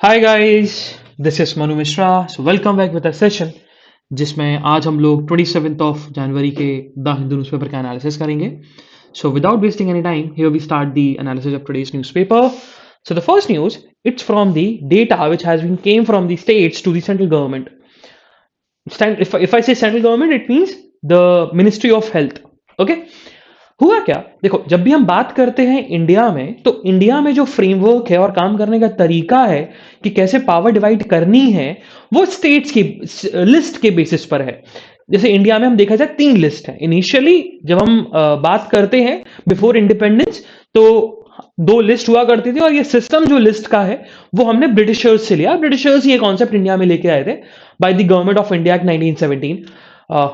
Hi guys, this is Manu Mishra. So welcome back with a session जिसमें आज हम लोग 27th ऑफ जनवरी के द हिंदू न्यूज़पेपर का एनालिसिस करेंगे। So without wasting any time here we start the analysis of today's newspaper. So the first news, it's from the data which has been came from the states to the central government. If I say central government, it means the Ministry of Health. Okay? हुआ क्या, देखो, जब भी हम बात करते हैं India में, तो इंडिया में जो फ्रेमवर्क है और काम करने का तरीका है कि कैसे पावर डिवाइड करनी है, वो स्टेट्स की लिस्ट के बेसिस पर है। जैसे इंडिया में हम देखा जाए 3 लिस्ट है। इनिशियली जब हम बात करते हैं बिफोर इंडिपेंडेंस, तो 2 लिस्ट हुआ करती थी, और ये सिस्टम जो लिस्ट का है वो हमने ब्रिटिशर्स से लिया। ब्रिटिशर्स ये कॉन्सेप्ट इंडिया में लेके आए थे by the government of India act 1917,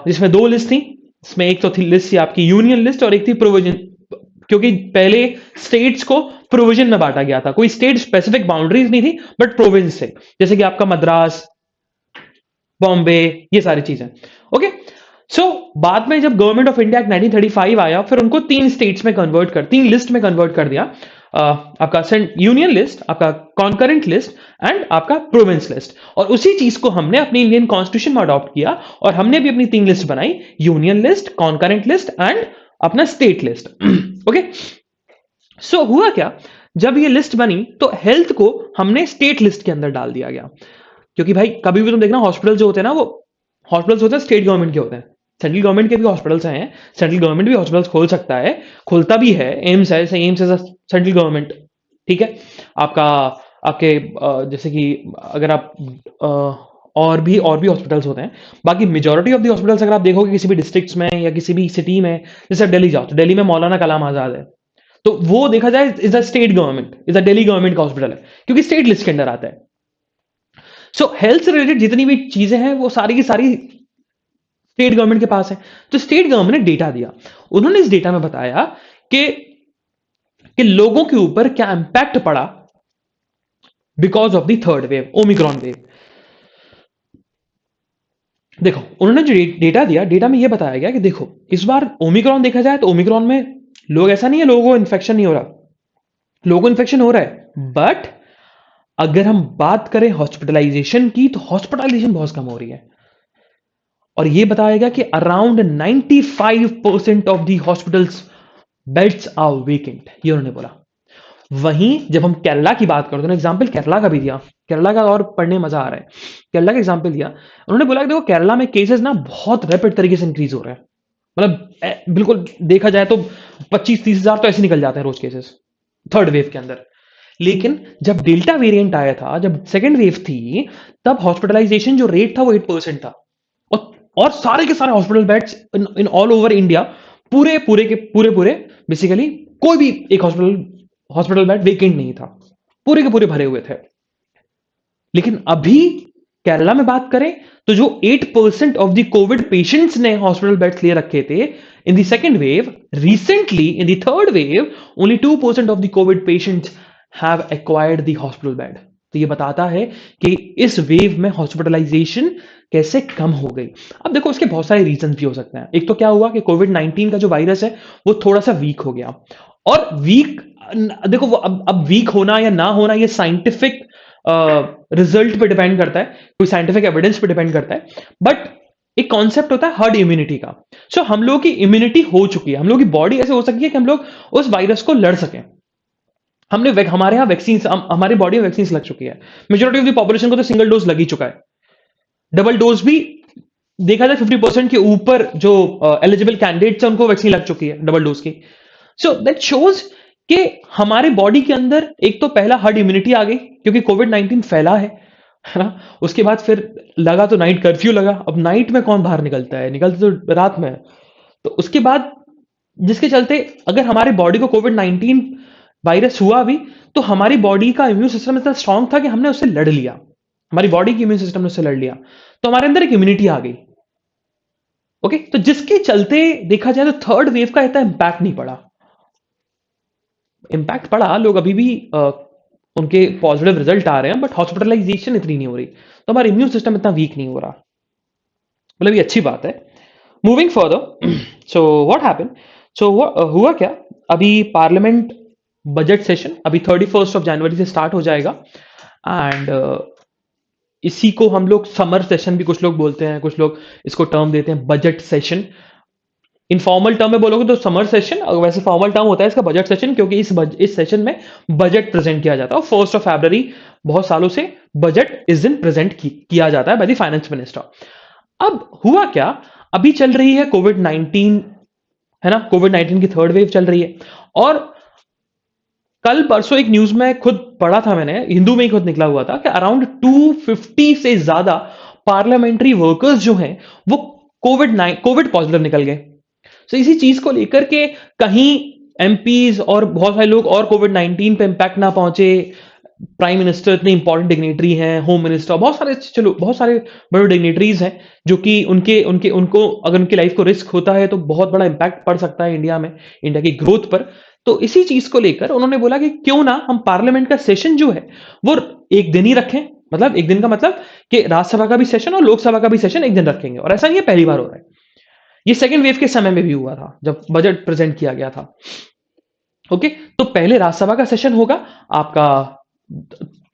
जिसमें 2 लिस्ट थी। इसमें एक तो थी लिस्ट आपकी यूनियन लिस्ट और एक थी प्रोविजन, क्योंकि पहले स्टेट्स को प्रोविजन में बांटा गया था। कोई स्टेट स्पेसिफिक बाउंड्रीज नहीं थी, बट प्रोविंस थे, जैसे कि आपका मद्रास, बॉम्बे, ये सारी चीजें। ओके, सो बाद में जब गवर्नमेंट ऑफ इंडिया 1935 आया, फिर उनको 3 स्टेट्स में कन्वर्ट कर 3 लिस्ट में कन्वर्ट कर दिया। आपका यूनियन लिस्ट, आपका कॉन्करेंट लिस्ट एंड आपका प्रोविंस लिस्ट। और उसी चीज को हमने अपनी इंडियन कॉन्स्टिट्यूशन में अडॉप्ट किया, और हमने भी अपनी 3 लिस्ट बनाई, union list, concurrent list and अपना स्टेट लिस्ट। ओके, सो हुआ क्या, जब ये लिस्ट बनी तो हेल्थ को हमने स्टेट लिस्ट के अंदर डाल दिया गया। क्योंकि भाई कभी भी तुम देखना, हॉस्पिटल जो होते हैं ना, वो हॉस्पिटल्स होते हैं स्टेट गवर्नमेंट के होते हैं। सेंट्रल गवर्नमेंट के भी हॉस्पिटल्स हैं, सेंट्रल गवर्नमेंट भी हॉस्पिटल्स खोल सकता है, खोलता भी है। एम्स है, एम्स इज सेंट्रल गवर्नमेंट, ठीक है। आपका आपके जैसे कि अगर आप और भी हॉस्पिटल्स होते हैं। बाकी मेजोरिटी ऑफ द हॉस्पिटल्स अगर आप देखोगे किसी भी डिस्ट्रिक्ट्स में या किसी भी सिटी में, जैसे आप दिल्ली जाओ तो दिल्ली में मौलाना कलाम आजाद है, तो वो देखा जाए is a state government, is a Delhi government का हॉस्पिटल है, क्योंकि स्टेट लिस्ट के अंदर आता है। सो हेल्थ से रिलेटेड जितनी भी चीजें हैं वो सारी की सारी स्टेट गवर्नमेंट के पास है। तो स्टेट गवर्नमेंट ने डेटा दिया। उन्होंने इस डेटा में बताया कि लोगों के ऊपर क्या इंपैक्ट पड़ा because of the third wave, Omicron wave. देखो, उन्होंने जो डेटा दिया, डेटा में यह बताया गया कि देखो, इस बार ओमिक्रॉन देखा जाए तो ओमिक्रॉन में लोग, ऐसा नहीं है लोगों को इन्फेक्शन नहीं हो रहा, लोगों को इन्फेक्शन हो रहा है, बट अगर हम बात करें हॉस्पिटलाइजेशन की, तो हॉस्पिटलाइजेशन बहुत कम हो रही है। और यह बताया गया कि around 95% of the hospitals beds are vacant, ये उन्होंने बोला। वहीं जब हम केरला की बात करते हैं, एग्जाम्पल केरला का भी दिया, केरला का और पढ़ने मजा आ रहा है। केरला का एग्जाम्पल दिया, उन्होंने बोला कि देखो, केरला में केसेस ना बहुत रैपिड तरीके से इंक्रीज हो रहे हैं। मतलब बिल्कुल देखा जाए तो 25-30 हजार तो ऐसे निकल जाते हैं रोज केसेस थर्ड वेव के अंदर। लेकिन जब डेल्टा वेरिएंट आया था, जब सेकेंड वेव थी, तब हॉस्पिटलाइजेशन जो रेट था वो 8% था। और सारे के सारे hospital beds in all over India, पूरे पूरे के पूरे पूरे बेसिकली कोई भी एक हॉस्पिटल बेड वेकेंट नहीं था, पूरे के पूरे भरे हुए थे। लेकिन अभी केरला में बात करें तो जो 8% ऑफ द कोविड पेशेंट्स ने हॉस्पिटल बेड्स ले रखे थे in the second wave, recently in the third wave only 2% of the Covid patients have acquired the hospital bed. तो ये बताता है कि इस वेव में हॉस्पिटलाइजेशन कैसे कम हो गई। अब देखो, उसके बहुत सारे रीजन भी हो सकते हैं। एक तो क्या हुआ कि कोविड 19 का जो वायरस है वो थोड़ा सा वीक हो गया, और वीक, देखो वो अब वीक होना या ना होना ये साइंटिफिक रिजल्ट पे डिपेंड करता है, कोई साइंटिफिक एविडेंस पे डिपेंड करता है। बट एक कॉन्सेप्ट होता है हर्ड इम्यूनिटी का। सो हम लोगों की इम्यूनिटी हो चुकी है, हम लोगों की बॉडी ऐसे हो सकती है कि हम लोग उस वायरस को लड़ सकें। हमारे यहाँ वैक्सीन, हमारी बॉडी में वैक्सीन लग चुकी है। मेजोरिटी ऑफ द पॉपुलेशन को तो सिंगल डोज लग ही चुका है। डबल डोज भी देखा जाए 50% के ऊपर जो एलिजिबल कैंडिडेट्स हैं उनको वैक्सीन लग चुकी है डबल डोज की। सो दैट शोज कि हमारे बॉडी के अंदर एक तो पहला हर्ड इम्यूनिटी आ गई, क्योंकि कोविड 19 फैला है ना। उसके बाद फिर लगा तो नाइट कर्फ्यू लगा। अब नाइट में कौन बाहर निकलता है, निकलते तो रात में है। तो उसके बाद जिसके चलते अगर हमारे बॉडी को कोविड 19 वायरस हुआ भी, तो हमारी बॉडी का इम्यून सिस्टम इतना स्ट्रांग था कि हमने उससे लड़ लिया, हमारी बॉडी की इम्यून सिस्टम ने उससे लड़ लिया, तो हमारे अंदर एक इम्यूनिटी आ गई। ओके, तो जिसके चलते देखा जाए तो थर्ड वेव का इतना इंपैक्ट नहीं पड़ा। इंपैक्ट पड़ा, लोग अभी भी उनके पॉजिटिव रिजल्ट आ रहे हैं, बट हॉस्पिटलाइजेशन इतनी नहीं हो रही, तो हमारा इम्यून सिस्टम इतना वीक नहीं हो रहा। मतलब ये अच्छी बात है। Moving further, so what happened, so हुआ क्या, अभी पार्लियामेंट बजट सेशन अभी 31 ऑफ जनवरी से स्टार्ट हो जाएगा, एंड इसी को हम लोग समर सेशन भी कुछ लोग बोलते हैं, कुछ लोग इसको टर्म देते हैं बजट सेशन। इनफॉर्मल टर्म में बोलोगे तो समर सेशन, और वैसे फॉर्मल टर्म होता है इसका बजट सेशन, क्योंकि इस सेशन में बजट प्रेजेंट किया जाता है। 1 बहुत सालों से बजट इस दिन प्रेजेंट किया जाता है बाय द फाइनेंस मिनिस्टर। अब हुआ क्या, अभी चल रही है कोविड-19, है ना, कोविड-19 की थर्ड वेव चल रही है। और कल परसों एक न्यूज में खुद पढ़ा था, मैंने हिंदू में ही खुद निकला हुआ था कि अराउंड 250 से ज्यादा पार्लियामेंट्री वर्कर्स जो हैं वो कोविड पॉजिटिव निकल गए। तो इसी चीज को लेकर के कहीं एमपीज और बहुत सारे लोग और कोविड-19 पे इंपैक्ट ना पहुंचे, प्राइम मिनिस्टर इतने इंपॉर्टेंट डिग्नेटरी हैं, होम मिनिस्टर, बहुत सारे, चलो बहुत सारे बड़े डिग्नेटरीज हैं जो कि उनके उनके उनको अगर उनकी लाइफ को रिस्क होता है तो बहुत बड़ा इंपैक्ट पड़ सकता है इंडिया में, इंडिया की ग्रोथ पर। तो इसी चीज को लेकर उन्होंने बोला कि क्यों ना हम पार्लियामेंट का सेशन जो है वो एक दिन ही रखें। मतलब एक दिन का मतलब कि राज्यसभा का भी सेशन और लोकसभा का भी सेशन एक दिन रखेंगे। और ऐसा नहीं है पहली बार हो रहा है, ये सेकेंड वेव के समय में भी हुआ था जब बजट प्रेजेंट किया गया था। ओके, तो पहले राज्यसभा का सेशन होगा आपका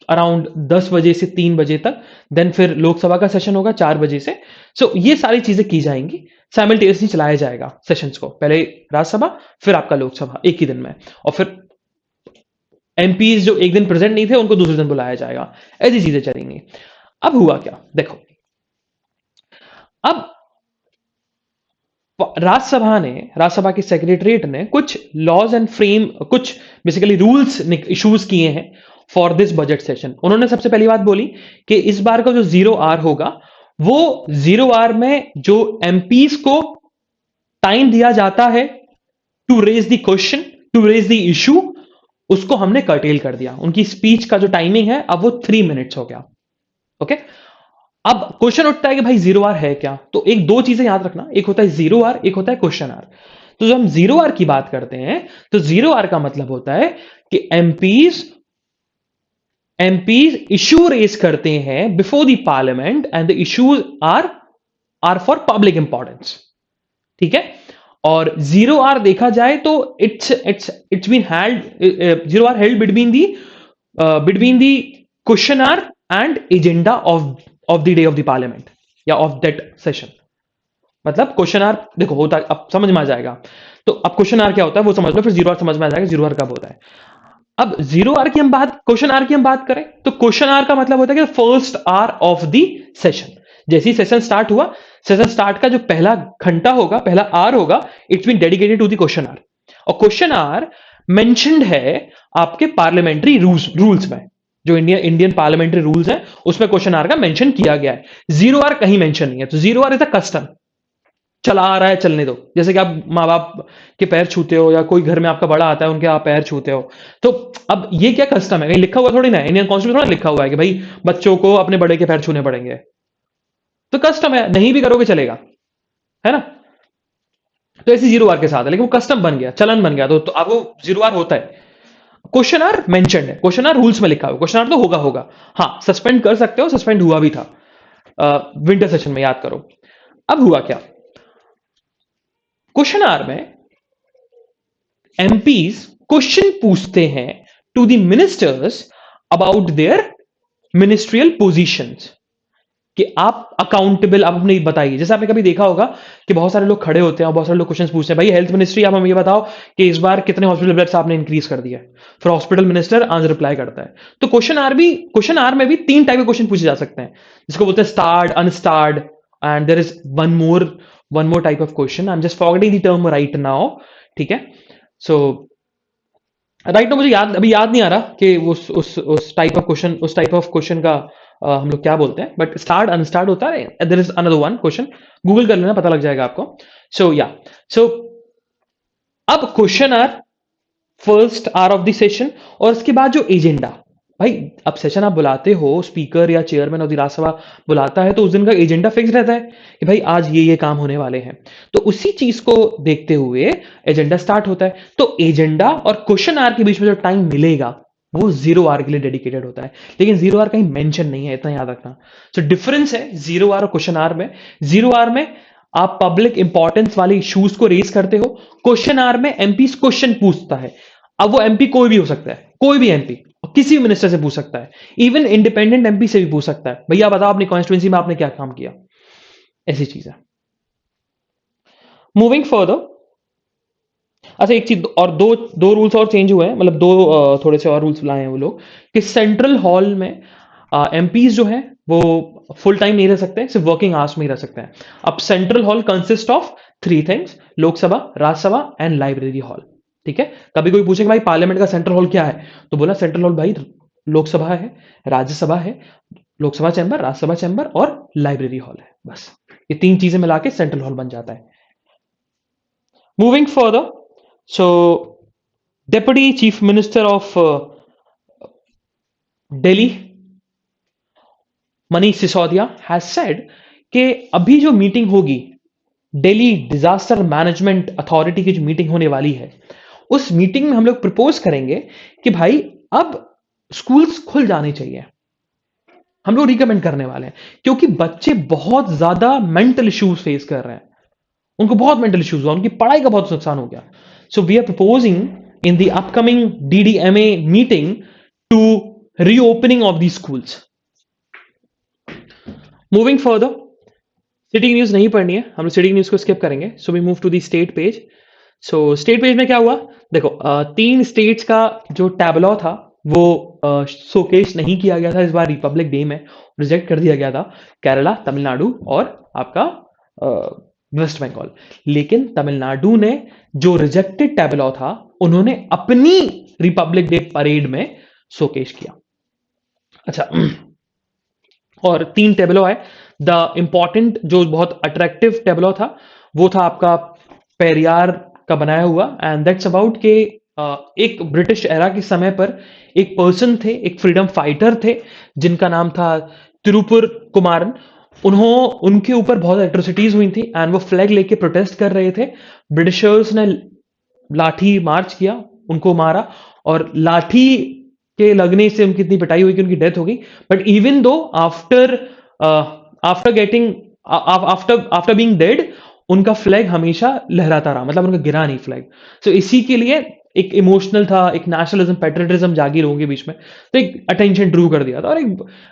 अराउंड 10 बजे से 3 बजे तक, देन फिर लोकसभा का सेशन होगा 4 बजे से। सो ये सारी चीजें की जाएंगी, साइमल्टेनियसली चलाया जाएगा सेशंस को, पहले राज्यसभा फिर आपका लोकसभा एक ही दिन में, और फिर एमपीज जो एक दिन प्रेजेंट नहीं थे उनको दूसरे दिन बुलाया जाएगा। ऐसी चीजें चलेंगी। अब हुआ क्या देखो, अब राज्यसभा के सेक्रेटरीट ने कुछ लॉज एंड फ्रेम, कुछ बेसिकली रूल्स इश्यूज किए हैं फॉर दिस बजट सेशन। उन्होंने सबसे पहली बात बोली कि इस बार का जो 0 आवर होगा वो 0 आवर में जो एमपीज को टाइम दिया जाता है to raise the question, to raise the issue, उसको हमने कर्टेल कर दिया। उनकी स्पीच का जो टाइमिंग है अब वो 3 मिनट्स हो गया। ओके, अब क्वेश्चन उठता है कि भाई 0 आवर है क्या, तो एक दो चीजें याद रखना, एक होता है 0 आवर, एक होता है क्वेश्चन आवर। तो जब हम 0 आवर की बात करते हैं तो 0 आवर का मतलब होता है कि एमपीज इशू रेज करते हैं before the parliament and the issues are for public importance. ठीक है, और 0 आवर देखा जाए तो it's been held, 0 hour held between the question hour and agenda of the day of the parliament या of that session. मतलब question hour देखो होता है, अब समझ में आ जाएगा। तो अब क्वेश्चन आवर क्या होता है वो समझ लो, फिर 0 आवर समझ में आ जाएगा 0 आवर कब होता है। अब 0 आवर की हम बात, क्वेश्चन आवर की हम बात करें तो क्वेश्चन आवर का मतलब होता है कि first hour of the session. जैसे ही सेशन स्टार्ट हुआ, सेशन स्टार्ट का जो पहला घंटा होगा, पहला आवर होगा, it's been dedicated to the question hour. और क्वेश्चन आवर मेंशन्ड है आपके पार्लियामेंट्री रूल्स में, जो इंडियन पार्लियामेंट्री रूल्स हैं उसमें क्वेश्चन आवर का मेंशन किया गया है। 0 आवर कहीं मेंशन नहीं है। तो 0 आवर इज अ कस्टम, चला आ रहा है चलने दो। जैसे कि आप माँ बाप के पैर छूते हो या कोई घर में आपका बड़ा आता है उनके आप पैर छूते हो, तो अब ये क्या कस्टम है, कहीं लिखा हुआ थोड़ी ना है, इंडियन कॉन्स्टिट्यूशन थोड़ा लिखा हुआ है कि भाई बच्चों को अपने बड़े के पैर छूने पड़ेंगे। तो कस्टम है, नहीं भी करोगे चलेगा, है ना। तो ऐसी 0 आवर के साथ है, लेकिन वो कस्टम बन गया, चलन बन गया, तो अब वो 0 आवर होता है। क्वेश्चन आवर मेंशन्ड है, क्वेश्चन आवर रूल्स में लिखा हुआ, क्वेश्चन आवर तो होगा। हाँ, सस्पेंड कर सकते हो, सस्पेंड हुआ भी था विंटर सेशन में, याद करो। अब हुआ क्या, क्वेश्चन आवर में एमपीज क्वेश्चन पूछते हैं to the ministers about their ministerial positions, कि आप अकाउंटेबल, आप अपने बताइए। जैसे आपने कभी देखा होगा कि बहुत सारे लोग खड़े होते हैं और बहुत सारे लोग क्वेश्चन पूछते हैं, भाई हेल्थ मिनिस्ट्री आप हमें ये बताओ कि इस बार कितने हॉस्पिटल बेड्स आपने इंक्रीज कर दिया है। फिर हॉस्पिटल मिनिस्टर आंसर रिप्लाई करता है। तो क्वेश्चन आर में भी 3 टाइप के क्वेश्चन पूछे जा सकते हैं, जिसको बोलते हैं starred, unstarred, and there is one more type of question, I am just forgetting the term right now. ठीक है, सो राइट नाउ मुझे अभी याद नहीं आ रहा कि उस टाइप ऑफ क्वेश्चन का हम लोग क्या बोलते हैं, बट स्टार्ट अनस्टार्ट होता है। There is another one question, Google कर लेना, पता लग जाएगा आपको। सो अब question are first hour of the session, और उसके बाद जो एजेंडा, भाई अब सेशन आप बुलाते हो, स्पीकर या चेयरमैन ऑफ द राज्यसभा बुलाता है तो उस दिन का एजेंडा फिक्स रहता है कि भाई आज ये काम होने वाले हैं। तो उसी चीज को देखते हुए एजेंडा स्टार्ट होता है। तो एजेंडा और क्वेश्चन आवर के बीच में जो टाइम मिलेगा वो 0 आवर के लिए डेडिकेटेड होता है, लेकिन 0 आवर कहीं मेंशन नहीं है, इतना याद रखना। सो डिफरेंस है 0 आवर और क्वेश्चन आवर में। 0 आवर में आप पब्लिक इंपॉर्टेंस वाले इश्यूज को रेज करते हो, क्वेश्चन आवर में एमपी क्वेश्चन पूछता है। अब वो एमपी कोई भी हो सकता है, कोई भी एमपी, और किसी भी मिनिस्टर से पूछ सकता है, इवन इंडिपेंडेंट एमपी से भी पूछ सकता है, भैया बताओ अपनी कॉन्स्टिट्यूंसी में आपने क्या काम किया। ऐसी चीज है। मूविंग फर्दर, अच्छा एक चीज और, दो दो रूल्स और चेंज हुए हैं, मतलब दो थोड़े से और रूल्स लाए हैं वो लोग, कि सेंट्रल हॉल में एमपीज जो है वो फुल टाइम नहीं रह सकते, सिर्फ वर्किंग आवर्स में ही रह सकते हैं। अब central hall consist of three things: Lok Sabha, Rajya Sabha and library hall. ठीक है। कभी कोई पूछे कि भाई पार्लियामेंट का सेंट्रल हॉल क्या है, तो बोला सेंट्रल हॉल भाई लोकसभा है, राज्यसभा है, लोकसभा चैंबर, राज्यसभा चैंबर और लाइब्रेरी हॉल है। बस ये तीन चीजें मिला के सेंट्रल हॉल बन जाता है। Moving further, so deputy chief minister of Delhi Manish Sisodia has said कि अभी जो मीटिंग होगी, दिल्ली डिजास्टर मैनेजमेंट अथॉरिटी की जो मीटिंग होने वाली है, उस मीटिंग में हम लोग प्रपोज करेंगे कि भाई अब स्कूल्स खुल जाने चाहिए। हम लोग रिकमेंड करने वाले हैं, क्योंकि बच्चे बहुत ज्यादा मेंटल इश्यूज फेस कर रहे हैं, उनको बहुत मेंटल इश्यूज हुआ, उनकी पढ़ाई का बहुत नुकसान हो गया। So we are proposing in the upcoming DDMA meeting to reopening of the schools. Moving further, city news नहीं पढ़नी है, हम लोग सिटी न्यूज को स्किप करेंगे। So we move to the state page. So state page में क्या हुआ, देखो तीन स्टेट्स का जो टैबलॉ था वो शोकेस नहीं किया गया था इस बार रिपब्लिक डे में, रिजेक्ट कर दिया गया था, केरला, तमिलनाडु और आपका वेस्ट बंगाल। लेकिन तमिलनाडु ने जो रिजेक्टेड टैबलॉ था, उन्होंने अपनी रिपब्लिक डे परेड में शोकेस किया। अच्छा, और तीन टेबलो आए। द इंपॉर्टेंट जो बहुत अट्रैक्टिव टेबलो था वो था आपका पेरियार का बनाया हुआ, एंड दैट्स अबाउट के एक ब्रिटिश एरा के समय पर एक पर्सन थे, एक फ्रीडम फाइटर थे जिनका नाम था तिरुपुर कुमारन। उनके ऊपर बहुत एट्रोसिटीज हुई थी एंड वो फ्लैग लेके प्रोटेस्ट कर रहे थे। ब्रिटिशर्स ने लाठी मार्च किया, उनको मारा, और लाठी के लगने से उनकी इतनी पिटाई हुई कि उनकी डेथ हो गई। But even though after after getting after being dead, उनका फ्लैग हमेशा लहराता रहा, मतलब उनका गिरा नहीं फ्लैग। सो इसी के लिए एक इमोशनल था, एक नेशनलिज्म, पेट्रियटिज्म जागी लोगों के बीच में, तो एक अटेंशन ड्रू कर दिया था।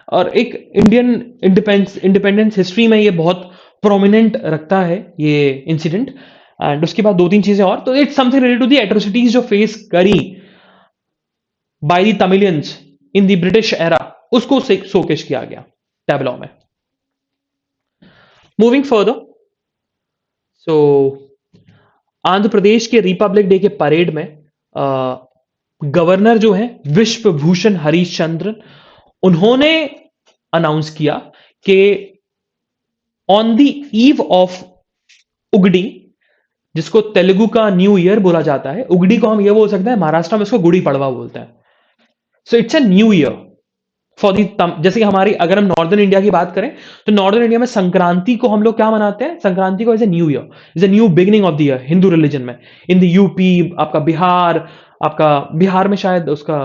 और एक इंडियन इंडिपेंडेंस हिस्ट्री में ये बहुत प्रोमिनेंट रखता है ये इंसिडेंट। एंड उसके बाद दो तीन चीजें और, तो it's something related to the atrocities जो फेस करी by the Tamilians in the British era, उसको शोकेस किया गया टैबलॉ में। Moving further, so Andhra Pradesh के रिपब्लिक डे के परेड में गवर्नर जो है विश्व भूषण हरीश चंद्रन, उन्होंने अनाउंस किया कि on the eve of Ugadi, जिसको तेलुगु का न्यू ईयर बोला जाता है, उगड़ी को हम ये बोल सकते हैं, महाराष्ट्र में इसको गुड़ी पड़वा बोलते हैं। So it's a new year for the, जैसे कि हमारी, अगर हम नॉर्दर्न इंडिया की बात करें तो नॉर्दर्न इंडिया में संक्रांति को हम लोग क्या मनाते हैं, संक्रांति को as a new year, is a new beginning of the year Hindu religion में। इन द यूपी, आपका बिहार, आपका बिहार में शायद उसका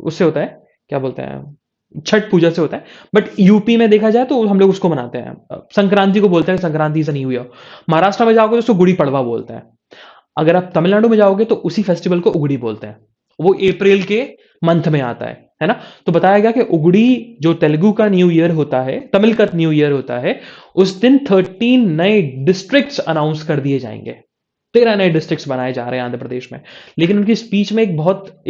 उससे होता है, क्या बोलते हैं, छठ पूजा से होता है। बट यूपी में देखा जाए तो हम लोग उसको मनाते हैं, संक्रांति को बोलते हैं Sankranti is a new year. Maharashtra में जाओगे तो उसको गुड़ी पड़वा बोलते हैं। अगर आप तमिलनाडु में जाओगे तो उसी फेस्टिवल को उगड़ी बोलते हैं, वो अप्रैल के मंथ में आता है ना। तो बताया गया कि उगड़ी जो तेलुगु का न्यू ईयर होता है, तमिल का न्यू ईयर होता है, उस दिन 13 नए डिस्ट्रिक्ट्स अनाउंस कर दिए जाएंगे, 13 नए डिस्ट्रिक्ट्स बनाए जा रहे हैं आंध्र प्रदेश में। लेकिन उनकी स्पीच में एक बहुत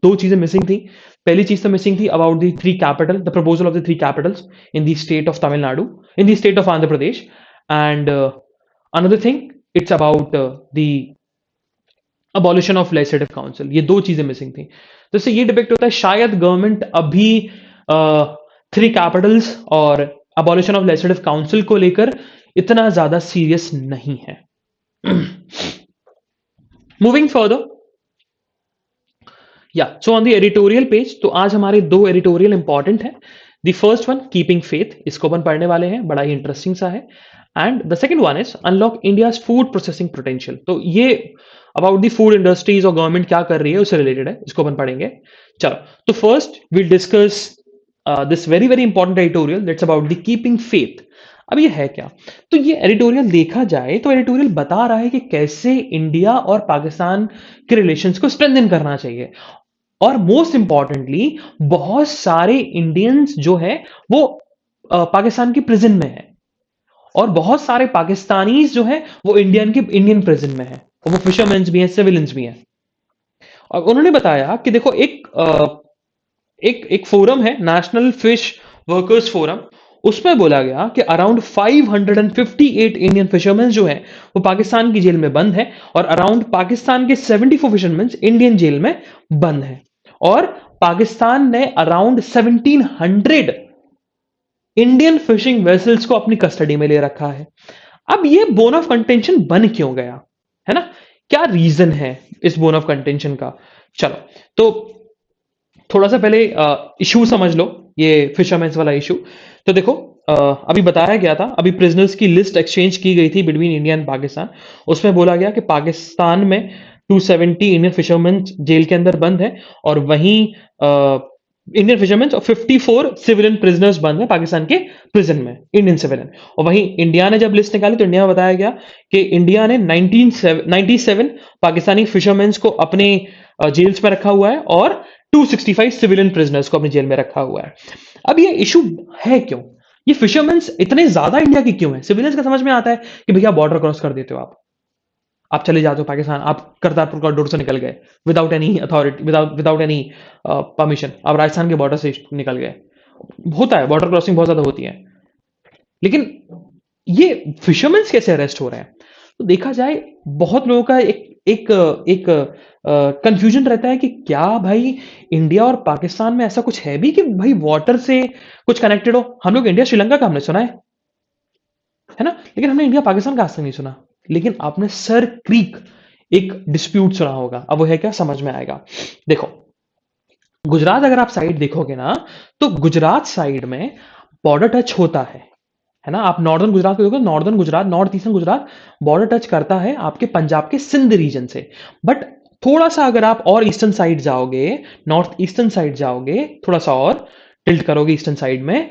दो चीजें मिसिंग थी। पहली चीज तो मिसिंग थी about the three capital, the proposal of the three Capitals in the state of Tamil Nadu, in the state of Andhra Pradesh. And another thing, it's about the abolition of legislative council. ये दो चीजें मिसिंग थी। तो इससे ये डिपेक्ट होता है शायद गवर्नमेंट अभी थ्री कैपिटल्स और अबॉलिशन ऑफ लेजिस्लेटिव काउंसिल को लेकर इतना ज्यादा सीरियस नहीं है। मूविंग फर्दर, या so on the editorial page, तो आज हमारे दो एडिटोरियल इंपॉर्टेंट है। The first one keeping faith, इसको अपन पढ़ने वाले हैं, बड़ा ही इंटरेस्टिंग सा है। And the second one is unlock India's food processing potential. तो ये अबाउट द फूड इंडस्ट्रीज और गवर्नमेंट क्या कर रही है उससे रिलेटेड है, इसको अपन पढ़ेंगे। चलो, तो first will discuss this very very important editorial that's about the keeping faith. अब ये है क्या, तो ये एडिटोरियल देखा जाए तो एडिटोरियल बता रहा है कि कैसे इंडिया और पाकिस्तान के रिलेशंस को स्ट्रेंथन करना चाहिए। और मोस्ट इंपॉर्टेंटली बहुत सारे इंडियंस जो है वो पाकिस्तान की प्रिजन में है, और बहुत सारे पाकिस्तानीज जो है वो इंडियन प्रिजन में है, और वो फिशरमैन भी हैं, सिविलियंस भी हैं। और उन्होंने बताया कि देखो एक फोरम है, नेशनल फिश वर्कर्स फोरम, उसमें बोला गया कि अराउंड 558 इंडियन फिशरमैन जो है वो पाकिस्तान की जेल में बंद है, और अराउंड पाकिस्तान के 74 फिशरमैन इंडियन जेल में बंद है, और पाकिस्तान ने अराउंड 1700 इंडियन फिशिंग वेसल्स को अपनी कस्टडी में ले रखा है। अब ये बोन ऑफ कंटेंशन बन क्यों गया, है ना? क्या रीजन है इस बोन ऑफ कंटेंशन का? चलो, तो थोड़ा सा पहले इशू समझ लो, ये फिशरमैन्स वाला इशू। तो देखो, अभी बताया गया था, अभी प्रिजनर्स की लिस्ट एक्सचेंज की गई थी बिटवीन इंडिया एंड पाकिस्तान। उसमें बोला गया कि पाकिस्तान में 270 इंडियन फिशरमैन जेल के अंदर बंद है, और वहीं इंडियन फिशरमैन और 54 सिविलियन प्रिजनर्स बंद है पाकिस्तान के प्रिजन में, इंडियन सिविलियन। और वहीं इंडिया ने जब लिस्ट निकाली तो इंडिया में बताया गया कि इंडिया ने 97 पाकिस्तानी फिशरमैन को अपने जेल्स में रखा हुआ है, और 265 सिविलियन प्रिजनर्स को अपनी जेल में रखा हुआ है। अब ये इशू है क्यों? ये फिशरमैन इतने ज्यादा इंडिया के क्यों है? सिविलियंस का समझ में आता है कि भैया बॉर्डर क्रॉस कर देते हो आप चले जाते हो पाकिस्तान, आप करतारपुर कॉरिडोर से निकल गए without any authority, without any permission, आप राजस्थान के बॉर्डर से निकल गए। होता है, बॉर्डर क्रॉसिंग बहुत ज्यादा होती है, लेकिन ये फिशरमैन कैसे अरेस्ट हो रहे हैं? तो देखा जाए, बहुत लोगों का एक एक एक कंफ्यूजन रहता है कि क्या भाई इंडिया और पाकिस्तान में ऐसा कुछ है भी कि भाई वाटर से कुछ कनेक्टेड हो? हम लोग इंडिया श्रीलंका का हमने सुना है ना, लेकिन हमने इंडिया पाकिस्तान का आज तक नहीं सुना। लेकिन आपने सर क्रीक एक डिस्प्यूट सुना होगा, अब वो है क्या, समझ में आएगा। देखो, गुजरात अगर आप साइड देखोगे ना, तो गुजरात साइड में बॉर्डर टच होता है ना? आप नॉर्दर्न गुजरात को देखो, northern Gujarat, north eastern Gujarat border touch करता है आपके पंजाब के सिंध रीजन से। बट थोड़ा सा अगर आप और ईस्टर्न साइड जाओगे, नॉर्थ ईस्टर्न साइड जाओगे, थोड़ा सा और टिल्ट करोगे ईस्टर्न साइड में,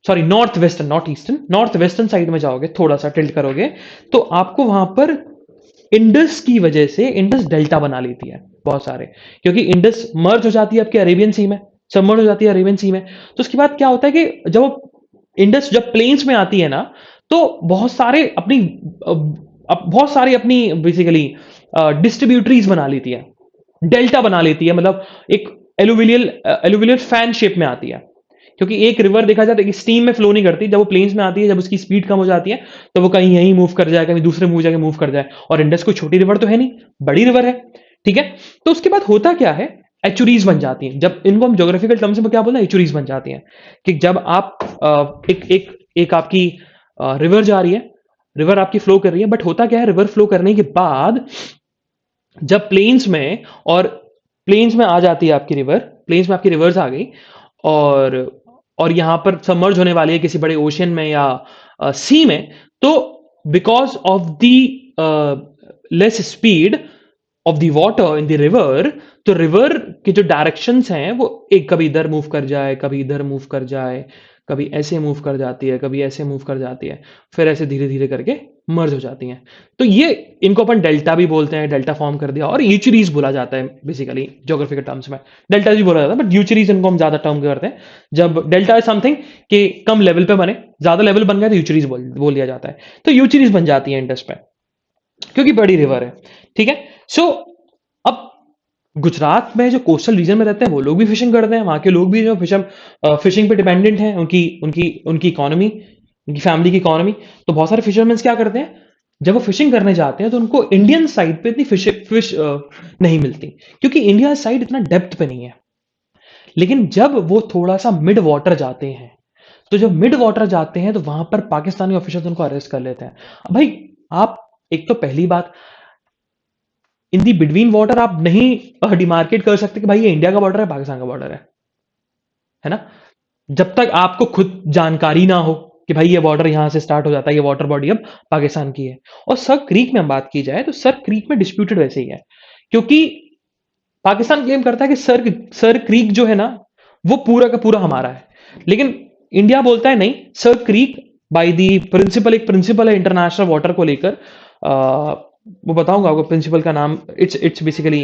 sorry north western, not eastern, north western side में जाओगे, थोड़ा सा टिल्ट करोगे, तो आपको वहां पर इंडस की वजह से इंडस डेल्टा बना लेती है बहुत सारे, क्योंकि इंडस मर्ज हो जाती है आपके अरेबियन सी में, सबमर्ज हो जाती है अरेबियन सी में। तो उसके बाद क्या होता है कि इंडस जब प्लेन्स में आती है ना, तो बहुत सारी अपनी बेसिकली डिस्ट्रीब्यूटरीज बना लेती है, डेल्टा बना लेती है, मतलब एक एलुवियल फैन शेप में आती है। क्योंकि एक रिवर देखा जाए तो स्टीम में फ्लो नहीं करती, जब वो प्लेन्स में आती है, जब उसकी स्पीड कम हो जाती है, तो वो कहीं यहीं मूव कर जाए, कहीं दूसरे मूव जाके मूव कर जाए। और इंडस कोई छोटी रिवर तो है नहीं, बड़ी रिवर है, ठीक है। तो उसके बाद होता क्या है, एचुरीज बन जाती हैं। जब इनको हम ज्योग्राफिकल टर्म्स में क्या बोलते हैं, एचुरीज बन जाती हैं, कि जब आप एक आपकी रिवर जा रही है, रिवर आपकी फ्लो कर रही है, बट होता क्या है, रिवर फ्लो करने के बाद जब प्लेन्स में, और प्लेन्स में आ जाती है आपकी रिवर, प्लेन्स में आपकी रिवर्स आ गई, और यहां पर सबमर्ज होने वाली है किसी बड़े ओशन में या सी में, तो because of the less speed of the water in the river, तो रिवर के जो डायरेक्शंस हैं वो एक कभी इधर मूव कर जाए, कभी इधर मूव कर जाए, कभी ऐसे मूव कर जाती है, कभी ऐसे मूव कर जाती है, फिर ऐसे धीरे धीरे करके मर्ज हो जाती हैं। तो ये, इनको अपन डेल्टा भी बोलते हैं, डेल्टा फॉर्म कर दिया, और यूचरीज बोला जाता है बेसिकली ज्योग्राफिकल टर्म्स में। डेल्टा भी बोला जाता है, बट यूचरीज इनको हम ज्यादा टर्म करते हैं। जब डेल्टा इज समथिंग कि कम लेवल पे बने, ज्यादा लेवल बन गया तो यूचरीज बोल दिया जाता है। तो यूचरीज बन जाती है इंडस पे, क्योंकि बड़ी रिवर है, ठीक है। सो अब गुजरात में जो कोस्टल रीजन में रहते हैं वो लोग भी फिशिंग करते हैं, वहां के लोग भी जो फिशिंग पे डिपेंडेंट हैं, उनकी उनकी उनकी इकोनॉमी, उनकी फैमिली की इकोनॉमी। तो बहुत सारे फिशरमैन क्या करते हैं, जब वो फिशिंग करने जाते हैं तो उनको इंडियन साइड पे इतनी फिश नहीं मिलती, क्योंकि इंडिया साइड इतना डेप्थ पे नहीं है। लेकिन जब वो थोड़ा सा मिड वाटर जाते हैं, तो जब मिड वाटर जाते हैं तो वहां पर पाकिस्तानी ऑफिसर्स उनको अरेस्ट कर लेते हैं। अब भाई, आप एक तो पहली बात, इन दी बिटवीन वाटर आप नहीं डिमार्केट कर सकते कि भाई ये इंडिया का बॉर्डर है, पाकिस्तान का बॉर्डर है ना? जब तक आपको खुद जानकारी ना हो कि भाई ये बॉर्डर यहां से स्टार्ट हो जाता है, ये वाटर बॉडी अब पाकिस्तान की है। और सर क्रीक में हम बात की जाए तो सर क्रीक में डिस्प्यूटेड वैसे ही है, क्योंकि पाकिस्तान क्लेम करता है कि सर क्रीक जो है ना, वो पूरा का पूरा हमारा है, लेकिन इंडिया बोलता है नहीं, Sir Creek by the principle, एक प्रिंसिपल है इंटरनेशनल वाटर को लेकर, वो बताऊंगा आपको प्रिंसिपल का नाम। इट्स बेसिकली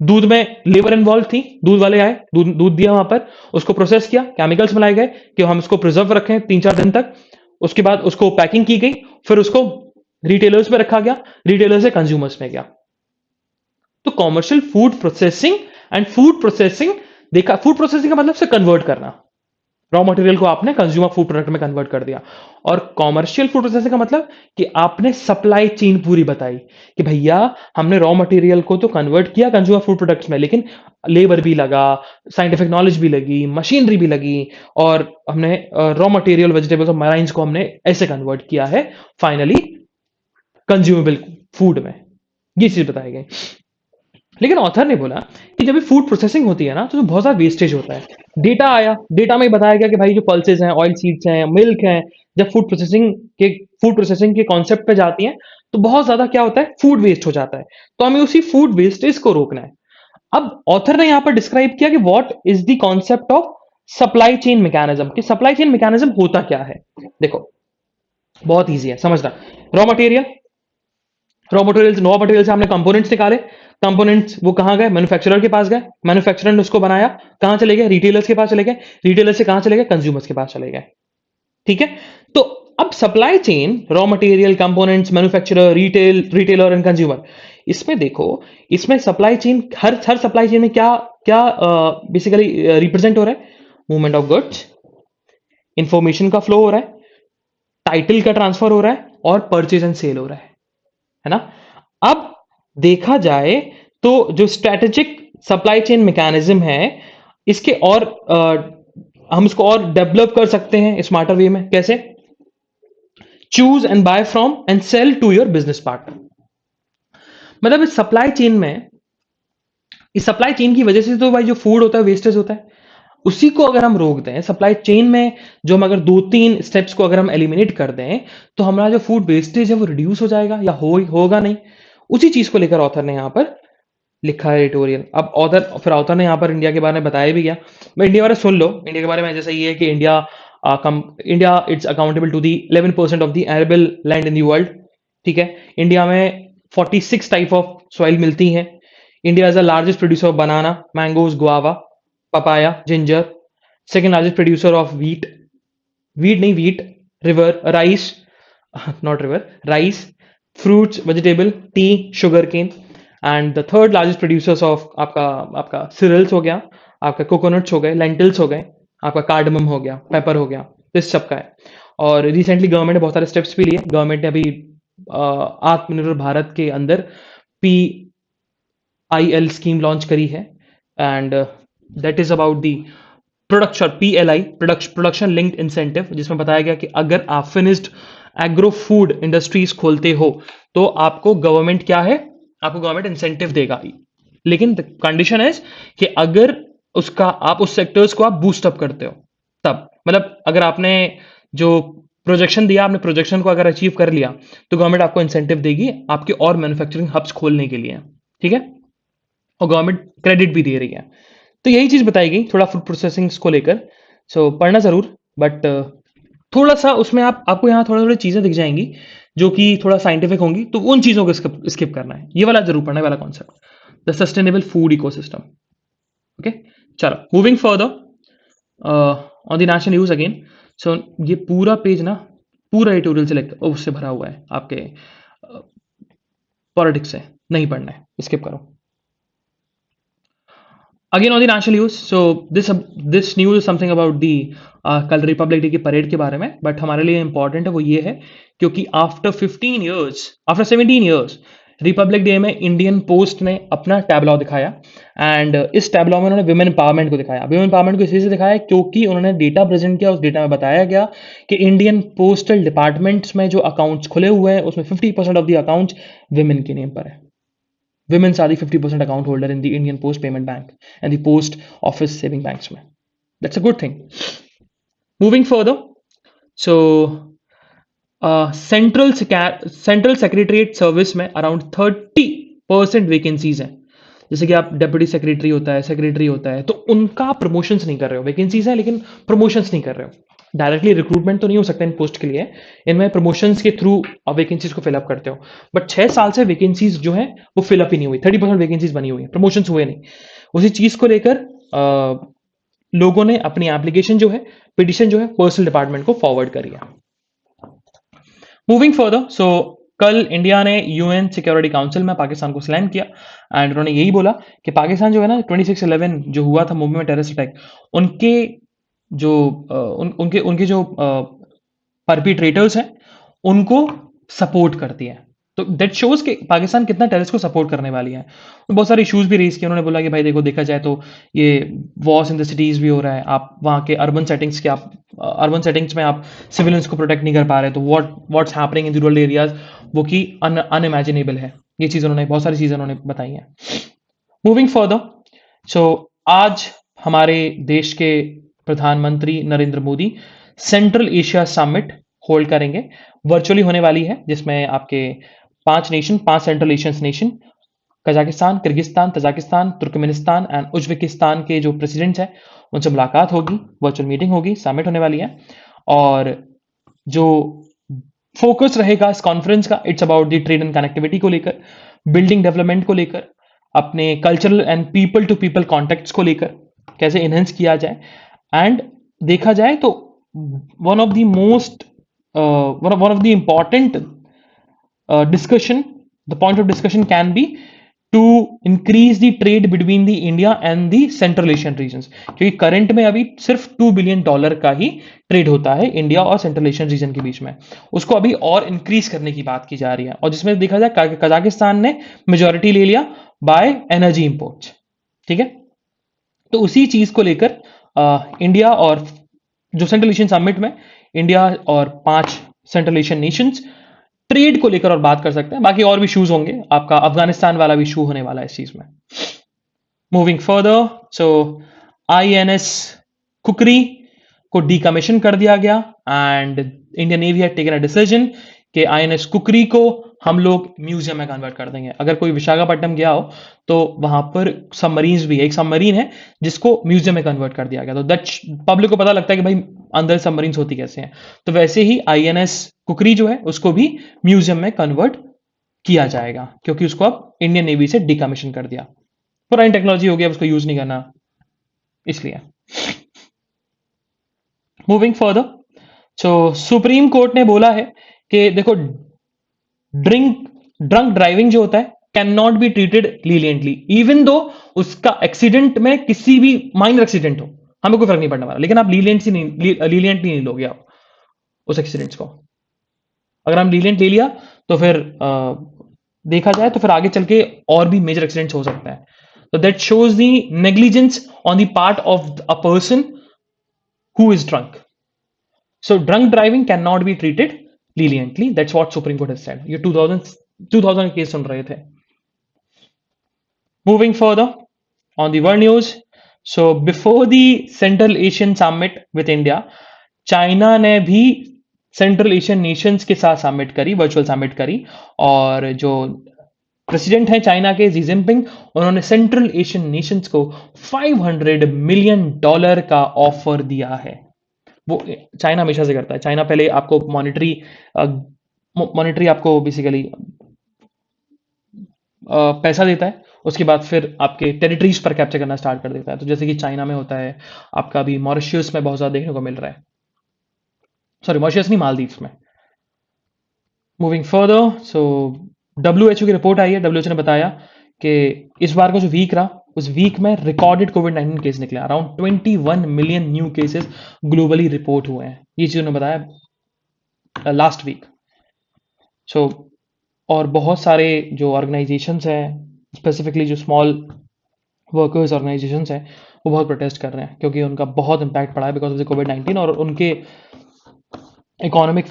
दूध में लेबर इन्वॉल्व थी, दूध वाले आए, दूध दूध दिया वहां पर, उसको प्रोसेस किया, केमिकल्स मिलाए गए कि हम इसको प्रिजर्व रखें 3-4 दिन तक। उसके बाद उसको पैकिंग की गई, फिर उसको रिटेलर्स में रखा गया, रिटेलर से कंज्यूमर्स में गया। तो commercial food processing and food processing, देखा, फूड प्रोसेसिंग का मतलब से कन्वर्ट करना, रॉ मटेरियल को आपने कंज्यूमर फूड प्रोडक्ट में कन्वर्ट कर दिया। और कॉमर्शियल फूड प्रोसेसिंग का मतलब कि आपने सप्लाई चेन पूरी बताई कि भैया हमने रॉ मटेरियल को तो कन्वर्ट किया कंज्यूमर फूड प्रोडक्ट्स में, लेकिन लेबर भी लगा, साइंटिफिक नॉलेज भी लगी, मशीनरी भी लगी, और हमने रॉ मटेरियल वेजिटेबल्स और मराइन्स को हमने ऐसे कन्वर्ट किया है फाइनली कंज्यूमेबल फूड में। ये चीज बताई गई। लेकिन ऑथर ने बोला कि जब भी फूड प्रोसेसिंग होती है ना, तो बहुत सारा वेस्टेज होता है। डेटा आया, डेटा में बताया गया कि भाई जो पल्सेस हैं, ऑयल सीड्स हैं, मिल्क हैं, जब फूड प्रोसेसिंग के कॉन्सेप्ट पे जाती हैं, तो बहुत ज्यादा क्या होता है, फूड वेस्ट हो जाता है। तो हमें उसी फूड वेस्टेज को रोकना है। अब ऑथर ने यहां पर डिस्क्राइब किया कि what is the concept of supply chain mechanism, कि सप्लाई चेन मैकेनिज्म होता क्या है। देखो, बहुत ईजी है समझना। रॉ मटेरियल, रॉ मटेरियल से हमने कंपोनेंट्स निकाले, कंपोनेंट्स वो कहां गए, मैन्युफैक्चरर के पास गए, मैन्युफैक्चरर ने उसको बनाया, कहां चले गए, रिटेलर्स के पास चले गए, रिटेलर से कहां चले गए, कंज्यूमर्स के पास चले गए। ठीक है। तो अब supply chain, raw material, components, manufacturer, retailer and consumer, इसमें देखो, इसमें सप्लाई चेन, हर सप्लाई चेन में क्या क्या बेसिकली रिप्रेजेंट हो रहा है, मूवमेंट ऑफ गुड्स, इंफॉर्मेशन का फ्लो हो रहा है, टाइटल का ट्रांसफर हो रहा है, और परचेज एंड सेल हो रहा है ना। अब देखा जाए तो जो स्ट्रेटेजिक सप्लाई चेन मैकेनिज्म है, इसके और हम इसको और डेवलप कर सकते हैं स्मार्टर वे में। कैसे? Choose and buy from and sell to your business partner. मतलब इस सप्लाई चेन में, इस सप्लाई चेन की वजह से तो भाई जो फूड होता है वेस्टेज होता है, उसी को अगर हम रोक दें सप्लाई चेन में, जो हम अगर 2-3 स्टेप्स को अगर हम एलिमिनेट कर दें, तो हमारा जो फूड वेस्टेज है वो रिड्यूस हो जाएगा, या होगा नहीं। उसी चीज को लेकर ऑथर ने यहां पर लिखा है एडिटोरियल। अब ऑथर ने यहाँ पर इंडिया के बारे में बताया भी गया। मैं इंडिया बारे में सुन लो, इंडिया के बारे में जैसा ये है कि India it's accountable to the 11% of the arable land in the world. ठीक है। इंडिया में 46 टाइप ऑफ सॉइल मिलती हैं। India is the largest producer of banana, mangoes, guava, papaya, ginger. Second largest producer of wheat, river rice, not river rice, fruits, vegetable, tea, sugar cane. And the third largest producers of आपका cereals हो गया, आपका coconuts हो गए, lentils हो गए, आपका cardamom हो गया, पेपर हो गया, तो इस सब का है। और रिसेंटली गवर्नमेंट ने बहुत सारे स्टेप्स भी लिए। गवर्नमेंट ने अभी आत्मनिर्भर भारत के अंदर PIL स्कीम लॉन्च करी है, and that is about the production, PLI, production linked incentive, जिसमें बताया गया कि अगर आप फिनिश्ड एग्रो फूड इंडस्ट्रीज खोलते हो तो आपको गवर्नमेंट क्या है, आपको गवर्नमेंट इंसेंटिव देगा। लेकिन कंडीशन है कि अगर आप उस सेक्टर्स को आप बूस्ट अप करते हो, तब मतलब अगर आपने जो प्रोजेक्शन दिया, आपने प्रोजेक्शन को अगर अचीव कर लिया, तो गवर्नमेंट आपको इंसेंटिव देगी आपके और मैन्युफैक्चरिंग हब्स खोलने के लिए। ठीक है। और गवर्नमेंट क्रेडिट भी दे रही है। तो यही चीज बताई गई थोड़ा फूड प्रोसेसिंग को लेकर। सो पढ़ना जरूर, बट थोड़ा सा उसमें आपको यहाँ थोड़ा थोड़ी चीजें दिख जाएंगी जो कि थोड़ा साइंटिफिक होंगी, तो उन चीजों को स्किप करना है। ये वाला जरूर पढ़ना है, वाला concept, the sustainable food ecosystem. Okay, चलो moving further on the national news again. So ये पूरा पेज ना, पूरा एडिटोरियल से उससे भरा हुआ है, आपके पॉलिटिक्स से नहीं पढ़ना है, स्किप करो। Again on the national news, so this news is something about the कल रिपब्लिक डे की परेड के बारे में, बट हमारे लिए इंपॉर्टेंट है वो ये है क्योंकि आफ्टर 17 ईयर्स रिपब्लिक डे में इंडियन पोस्ट ने अपना टैबलॉ दिखाया, एंड इस टैबलॉ में उन्होंने विमेन एम्पावरमेंट को दिखाया। विमेन एम्पावरमेंट को इसी से दिखाया क्योंकि उन्होंने डेटा प्रेजेंट किया, उस डेटा में बताया गया कि इंडियन पोस्टल डिपार्टमेंट्स में जो अकाउंट्स खुले हुए हैं उसमें 50% ऑफ द अकाउंट्स विमेन के नेम पर है। Women are the 50% account holder in the Indian Post Payment Bank and the Post Office Saving Banks में. That's a good thing. Moving further, so Central Secretariat Service में around 30% vacancies हैं। जैसे कि आप deputy secretary होता है, secretary होता है, तो उनका प्रमोशंस नहीं कर रहे हो, वैकेंसीज है लेकिन प्रमोशंस नहीं कर रहे हो। डायरेक्टली रिक्रूटमेंट तो नहीं हो सकता इन पोस्ट के लिए, इनमें प्रमोशंस के थ्रू आप वैकेंसीज को फिलअप करते हो, बट 6 साल से वैकेंसीज जो है वो फिलअप ही नहीं हुई, 30% वैकेंसीज बनी हुई है, प्रमोशंस हुए नहीं। उसी चीज को लेकर लोगों ने अपनी एप्लीकेशन जो है, पिटिशन जो है, पर्सनल डिपार्टमेंट को फॉरवर्ड करी है। मूविंग फर्दर, सो कल इंडिया ने यूएन सिक्योरिटी काउंसिल में पाकिस्तान को स्लैम किया एंड उन्होंने यही बोला कि पाकिस्तान जो है ना 26/11 जो हुआ था मुंबई में टेररिस्ट अटैक, उनके जो उनके उनके जो परपिट्रेटर्स हैं उनको सपोर्ट करती है। तो दैट शोज कि पाकिस्तान कितना टेररिस्ट को सपोर्ट करने वाली है। बहुत सारे इश्यूज भी रेज किए, उन्होंने बोला कि भाई देखो, देखा जाए तो ये वॉर्स इन द सिटीज भी हो रहा है, आप वहाँ के अर्बन सेटिंग्स के आप अर्बन सेटिंग्स में आप सिविलियंस को प्रोटेक्ट नहीं कर पा रहे, तो what's happening in the rural areas वो की अनइमेजिनेबल है। ये चीज़ उन्होंने, बहुत सारी चीज़ें उन्होंने बताई हैं। मूविंग फर्दर, सो आज हमारे देश के प्रधानमंत्री Narendra Modi central Asia summit hold करेंगे, वर्चुअली होने वाली है, जिसमें आपके 5 central Asian nation Kazakhstan, Kyrgyzstan, Tajikistan, Turkmenistan and Uzbekistan के जो प्रेसिडेंट्स हैं उनसे मुलाकात होगी, वर्चुअल मीटिंग होगी, समिट होने वाली है। और जो फोकस रहेगा इस कॉन्फ्रेंस का, it's about the trade and connectivity को लेकर, बिल्डिंग डेवलपमेंट को लेकर, अपने cultural and people to people contacts को लेकर कैसे इनहेंस किया जाए। एंड देखा जाए तो one of the most one of the important discussion, the point of discussion can be to increase the trade between the India and the Central Asian regions, क्योंकि current में अभी सिर्फ $2 बिलियन का ही ट्रेड होता है इंडिया और central Asian region के बीच में, उसको अभी और इंक्रीज करने की बात की जा रही है। और जिसमें देखा जाए कजाकिस्तान ने मेजोरिटी ले लिया बाय एनर्जी इंपोर्ट्स, ठीक है। तो उसी चीज को लेकर इंडिया और जो सेंट्रल एशियन समिट में इंडिया और 5 सेंट्रल एशियन नेशंस ट्रेड को लेकर और बात कर सकते हैं। बाकी और भी इश्यूज होंगे, आपका अफगानिस्तान वाला भी इशू होने वाला है इस चीज में। मूविंग फर्दर, सो आईएनएस कुकरी को डीकमीशन कर दिया गया and Indian navy had taken a decision कि आईएनएस कुकरी को हम लोग म्यूजियम में कन्वर्ट कर देंगे। अगर कोई विशाखापट्टनम गया हो तो वहां पर सबमरीन्स भी है, एक सबमरीन है जिसको म्यूजियम में कन्वर्ट कर दिया गया, तो दैट पब्लिक को पता लगता है कि भाई अंदर सबमरीन्स होती कैसे हैं। तो वैसे ही आईएनएस कुकरी जो है उसको भी म्यूजियम में कन्वर्ट किया जाएगा, क्योंकि उसको अब इंडियन नेवी से डीकमीशन कर दिया, पुरानी टेक्नोलॉजी हो गया, उसको यूज नहीं करना इसलिए। मूविंग फर्दर, सो सुप्रीम कोर्ट ने बोला है कि देखो, ड्रंक ड्राइविंग जो होता है can not be treated leniently, even though उसका एक्सीडेंट में किसी भी माइनर एक्सीडेंट हो, हमें कोई फर्क नहीं पड़ने वाला, लेकिन आप लीलियंटली नहीं लोगे आप उस एक्सीडेंट्स को। अगर हम लीलियंट ले लिया तो फिर देखा जाए तो फिर आगे चल के और भी मेजर एक्सीडेंट्स हो सकता है। तो that shows the negligence on the part of a person who is drunk. So drunk driving cannot be treated leniently. That's what Supreme Court has said. ये 2000 केस सुन रहे थे। Moving further on the world news. So before the Central Asian Summit with India, China ने भी central Asian Nations के साथ summit करी, virtual summit करी, और जो प्रेसिडेंट हैं चाइना के शी जिनपिंग, उन्होंने सेंट्रल एशियन नेशंस को $500 मिलियन का ऑफर दिया है। वो चाइना हमेशा से करता है, चाइना पहले आपको मॉनिटरी आपको बेसिकली पैसा देता है, उसके बाद फिर आपके टेरिटरीज पर कैप्चर करना स्टार्ट कर देता है। तो जैसे कि चाइना में होता है, आपका अभी मॉरिशियस में बहुत ज्यादा देखने को मिल रहा है, सॉरी मॉरिशियस नहीं, मालदीव्स में। मूविंग फर्दर, सो WHO की रिपोर्ट आई है, WHO ने बताया कि इस बार का जो वीक रहा, उस वीक में रिकॉर्डेड कोविड-19 केस निकले, around 21 million new cases globally report हुए हैं, ये चीज उन्होंने बताया लास्ट वीक। सो और बहुत सारे जो ऑर्गेनाइजेशंस हैं, स्पेसिफिकली जो स्मॉल वर्कर्स ऑर्गेनाइजेशंस हैं, वो बहुत प्रोटेस्ट कर रहे हैं क्योंकि उनका बहुत इंपैक्ट पड़ा है बिकॉज ऑफ द कोविड-19, और उनके इकोनॉमिक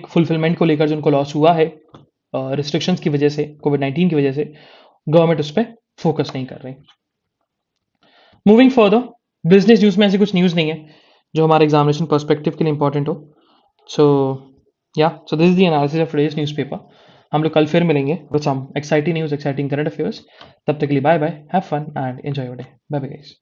फुलफिलमेंट को लेकर जो उनको लॉस हुआ है रिस्ट्रिक्शंस की वजह से, कोविड-19 की वजह से, गवर्नमेंट उस पर फोकस नहीं कर रही। मूविंग फर्दर, बिजनेस न्यूज में ऐसी कुछ न्यूज नहीं है जो हमारे एग्जामिनेशन पर्सपेक्टिव के लिए इंपॉर्टेंट हो। So this is the analysis of today's newspaper. हम लोग कल फिर मिलेंगे with some exciting news, exciting current affairs. तब तक के लिए bye bye, have fun and enjoy your day. Bye bye guys.